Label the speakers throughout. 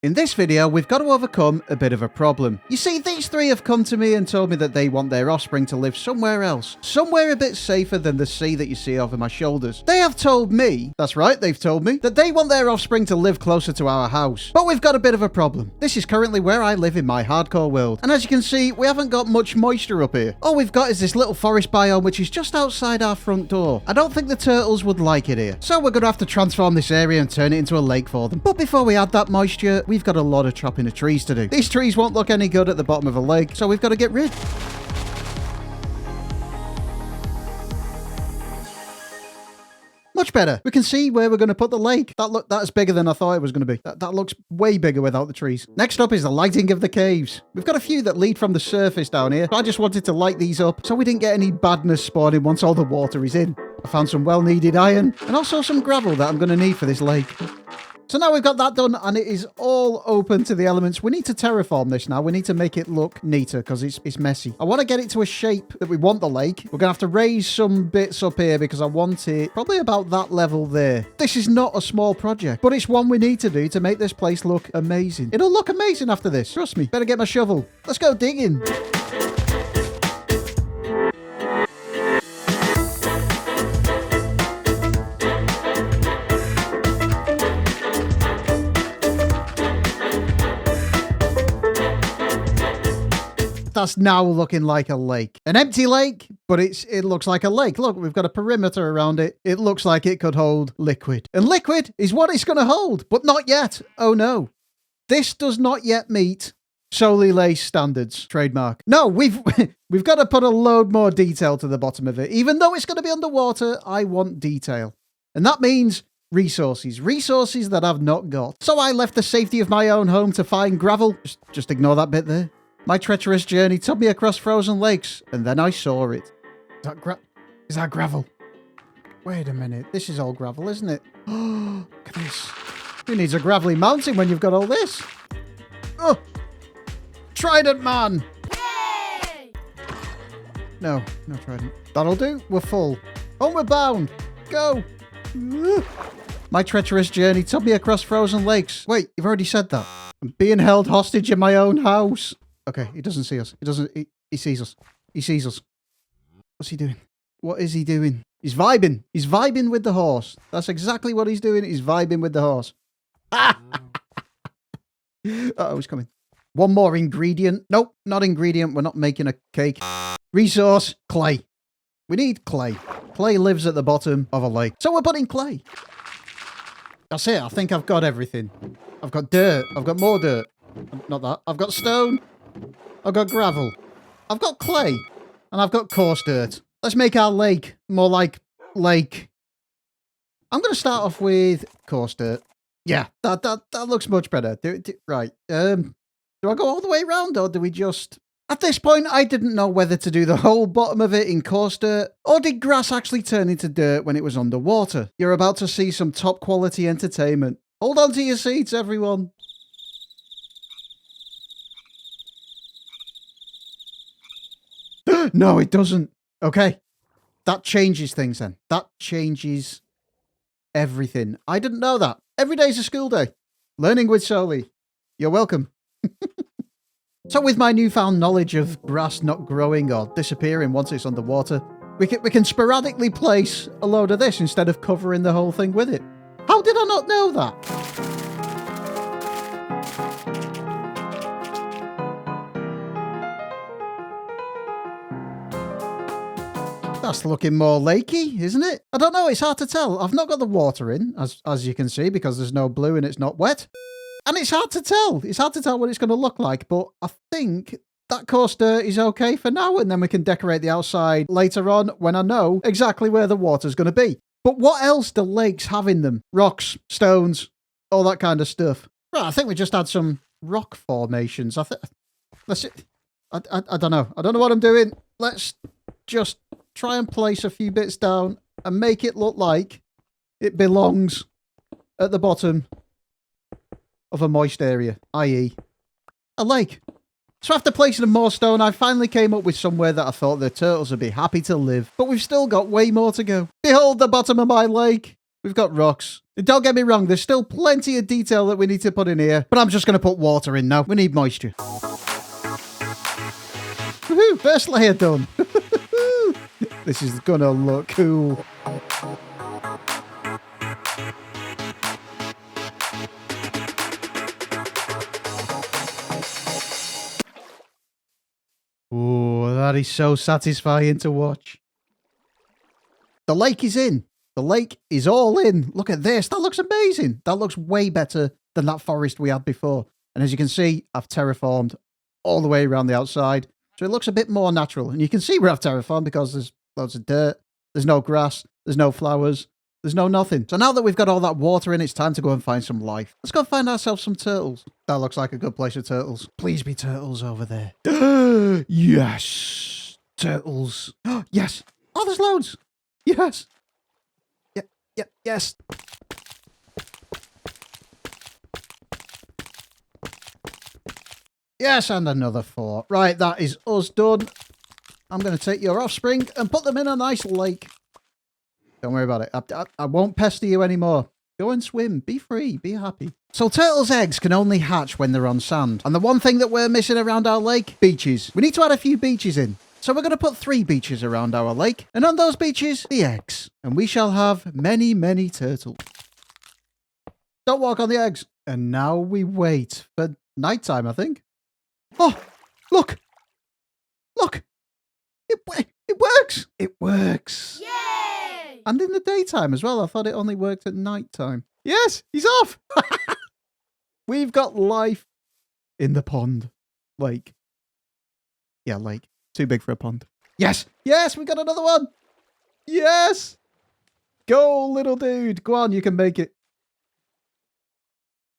Speaker 1: In this video, we've got to overcome a bit of a problem. You see, these three have come to me and told me that they want their offspring to live somewhere else. Somewhere a bit safer than the sea that you see over my shoulders. They have told me, that's right, they've told me, that they want their offspring to live closer to our house. But we've got a bit of a problem. This is currently where I live in my hardcore world. And as you can see, we haven't got much moisture up here. All we've got is this little forest biome which is just outside our front door. I don't think the turtles would like it here. So we're going to have to transform this area and turn it into a lake for them. But before we add that moisture, we've got a lot of chopping of trees to do. These trees won't look any good at the bottom of a lake, so we've got to get rid. Much better. We can see where we're going to put the lake. That's bigger than I thought it was going to be. That looks way bigger without the trees. Next up is the lighting of the caves. We've got a few that lead from the surface down here. I just wanted to light these up so we didn't get any badness spawning once all the water is in. I found some well-needed iron and also some gravel that I'm going to need for this lake. So now we've got that done and it is all open to the elements. We need to terraform this now. We need to make it look neater because it's messy. I want to get it to a shape that we want the lake. We're going to have to raise some bits up here because I want it probably about that level there. This is not a small project, but it's one we need to do to make this place look amazing. It'll look amazing after this. Trust me. Better get my shovel. Let's go digging. That's now looking like a lake. An empty lake, but it looks like a lake. Look, we've got a perimeter around it. It looks like it could hold liquid. And liquid is what it's going to hold, but not yet. Oh no. This does not yet meet Souli Layce standards. Trademark. No, we've got to put a load more detail to the bottom of it. Even though it's going to be underwater, I want detail. And that means resources. Resources that I've not got. So I left the safety of my own home to find gravel. Just ignore that bit there. My treacherous journey took me across frozen lakes, and then I saw it. Is that gravel? Wait a minute. This is all gravel, isn't it? Oh, look at this. Who needs a gravelly mountain when you've got all this? Oh! Trident man! Yay! No trident. That'll do. We're full. Homeward bound. Go! My treacherous journey took me across frozen lakes. Wait, you've already said that. I'm being held hostage in my own house. Okay, he doesn't see us. He sees us. He sees us. What's he doing? What is he doing? He's vibing. He's vibing with the horse. That's exactly what he's doing. He's vibing with the horse. Uh-oh, he's coming. One more ingredient. Nope, not ingredient. We're not making a cake. Resource, clay. We need clay. Clay lives at the bottom of a lake. So we're putting clay. That's it. I think I've got everything. I've got dirt. I've got more dirt. Not that. I've got stone. I've got gravel. I've got clay. And I've got coarse dirt. Let's make our lake more like lake. I'm going to start off with coarse dirt. Yeah, that looks much better. Right. Do I go all the way around or do we just... At this point, I didn't know whether to do the whole bottom of it in coarse dirt or did grass actually turn into dirt when it was underwater? You're about to see some top quality entertainment. Hold on to your seats, everyone. No, it doesn't. Okay. That changes things then. That changes everything. I didn't know that. Every day's a school day. Learning with Souli. You're welcome. So with my newfound knowledge of grass not growing or disappearing once it's underwater, we can sporadically place a load of this instead of covering the whole thing with it. How did I not know that? That's looking more lakey, isn't it? I don't know, it's hard to tell. I've not got the water in, as you can see, because there's no blue and it's not wet. And it's hard to tell. It's hard to tell what it's going to look like, but I think that coarse dirt is okay for now, and then we can decorate the outside later on when I know exactly where the water's going to be. But what else do lakes have in them? Rocks, stones, all that kind of stuff. Right, I think we just had some rock formations. I don't know. I don't know what I'm doing. Let's just try and place a few bits down and make it look like it belongs at the bottom of a moist area, i.e. a lake. So after placing more stone, I finally came up with somewhere that I thought the turtles would be happy to live. But we've still got way more to go. Behold the bottom of my lake. We've got rocks. Don't get me wrong, there's still plenty of detail that we need to put in here, but I'm just going to put water in now. We need moisture. Woohoo! First layer done. This is going to look cool. Oh, that is so satisfying to watch. The lake is in. The lake is all in. Look at this. That looks amazing. That looks way better than that forest we had before. And as you can see, I've terraformed all the way around the outside. So it looks a bit more natural. And you can see where I've terraformed because there's loads of dirt. There's no grass. There's no flowers. There's no nothing. So now that we've got all that water in, it's time to go and find some life. Let's go find ourselves some turtles. That looks like a good place for turtles. Please be turtles over there. Yes. Turtles. Yes. Oh, there's loads. Yes. Yes. Yes, and another 4. Right, that is us done. I'm going to take your offspring and put them in a nice lake. Don't worry about it. I won't pester you anymore. Go and swim. Be free. Be happy. So turtles' eggs can only hatch when they're on sand. And the one thing that we're missing around our lake, beaches. We need to add a few beaches in. So we're going to put 3 beaches around our lake. And on those beaches, the eggs. And we shall have many, many turtles. Don't walk on the eggs. And now we wait for nighttime, I think. Oh, look. Look. It works. It works.
Speaker 2: Yay!
Speaker 1: And in the daytime as well. I thought it only worked at nighttime. Yes, he's off. We've got life in the pond. Lake. Yeah, lake. Too big for a pond. Yes. Yes, we got another one. Yes. Go, little dude. Go on, you can make it.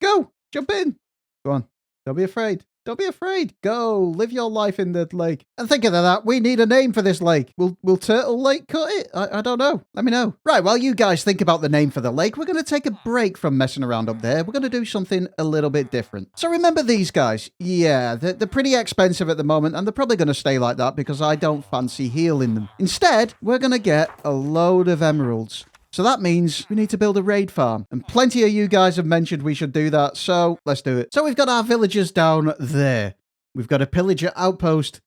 Speaker 1: Go. Jump in. Go on. Don't be afraid. Don't be afraid. Go. Live your life in the lake. And thinking of that, we need a name for this lake. Will Turtle Lake cut it? I don't know. Let me know. Right, while you guys think about the name for the lake, we're going to take a break from messing around up there. We're going to do something a little bit different. So remember these guys? Yeah, they're pretty expensive at the moment, and they're probably going to stay like that because I don't fancy healing them. Instead, we're going to get a load of emeralds. So that means we need to build a raid farm. And plenty of you guys have mentioned we should do that, so let's do it. So we've got our villagers down there. We've got a pillager outpost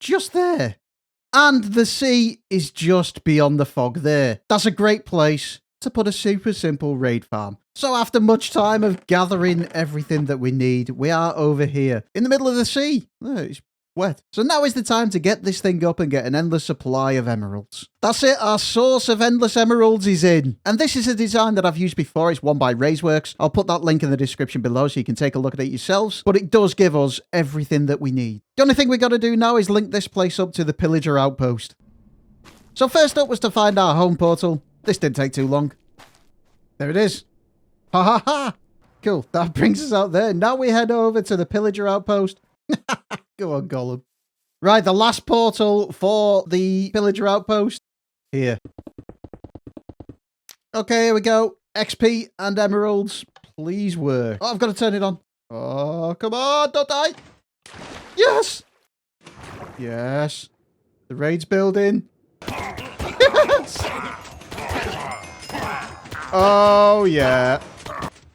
Speaker 1: just there. And the sea is just beyond the fog there. That's a great place to put a super simple raid farm. So after much time of gathering everything that we need, we are over here in the middle of the sea. Oh, it's wet. So now is the time to get this thing up and get an endless supply of emeralds. That's it, our source of endless emeralds is in. And this is a design that I've used before. It's one by Raiseworks. I'll put that link in the description below so you can take a look at it yourselves. But it does give us everything that we need. The only thing we got to do now is link this place up to the pillager outpost. So first up was to find our home portal. This didn't take too long. There it is. Ha ha ha. Cool, that brings us out there. Now we head over to the pillager outpost. Go on, Gollum. Right, the last portal for the pillager outpost. Here. Okay, here we go. XP and emeralds. Please work. Oh, I've got to turn it on. Oh, come on, don't die. Yes! Yes. The raid's building. Yes! Oh, yeah.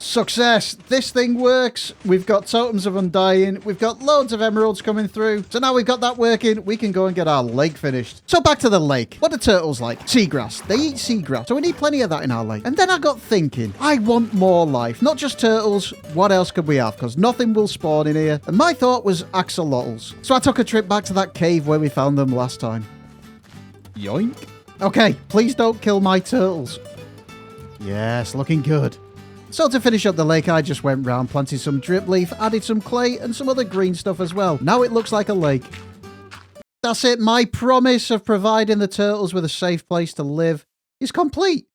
Speaker 1: Success. This thing works. We've got totems of undying. We've got loads of emeralds coming through. So now we've got that working, we can go and get our lake finished. So back to the lake. What do turtles like? Seagrass. They eat seagrass. So we need plenty of that in our lake. And then I got thinking, I want more life. Not just turtles. What else could we have? Because nothing will spawn in here. And my thought was axolotls. So I took a trip back to that cave where we found them last time. Yoink. Okay, please don't kill my turtles. Yes, looking good. So to finish up the lake, I just went round, planted some drip leaf, added some clay and some other green stuff as well. Now it looks like a lake. That's it. My promise of providing the turtles with a safe place to live is complete.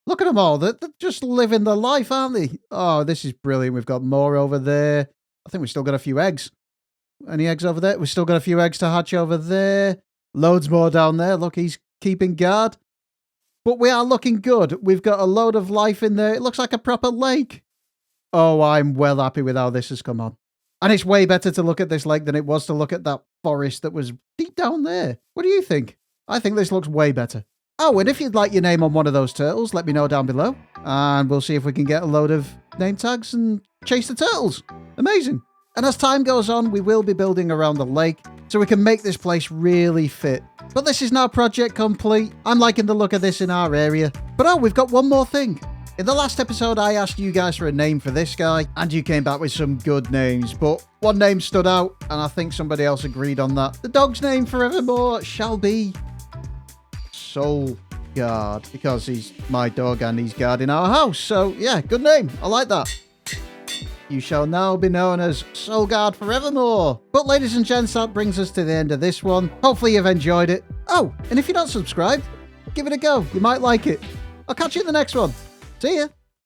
Speaker 1: Look at them all. They're just living their life, aren't they? Oh, this is brilliant. We've got more over there. I think we've still got a few eggs. Any eggs over there? We've still got a few eggs to hatch over there. Loads more down there. Look, he's keeping guard. But we are looking good. We've got a load of life in there. It looks like a proper lake. Oh, I'm well happy with how this has come on. And it's way better to look at this lake than it was to look at that forest that was deep down there. What do you think? I think this looks way better. Oh, and if you'd like your name on one of those turtles, let me know down below. And we'll see if we can get a load of name tags and chase the turtles. Amazing. And as time goes on, we will be building around the lake so we can make this place really fit. But this is now project complete. I'm liking the look of this in our area. But oh, we've got one more thing. In the last episode, I asked you guys for a name for this guy, and you came back with some good names, but one name stood out, and I think somebody else agreed on that. The dog's name forevermore shall be Soul Guard, because he's my dog and he's guarding our house. So yeah, good name. I like that. You shall now be known as Soul Guard forevermore. But ladies and gents, that brings us to the end of this one. Hopefully you've enjoyed it. Oh, and if you're not subscribed, give it a go. You might like it. I'll catch you in the next one. See ya.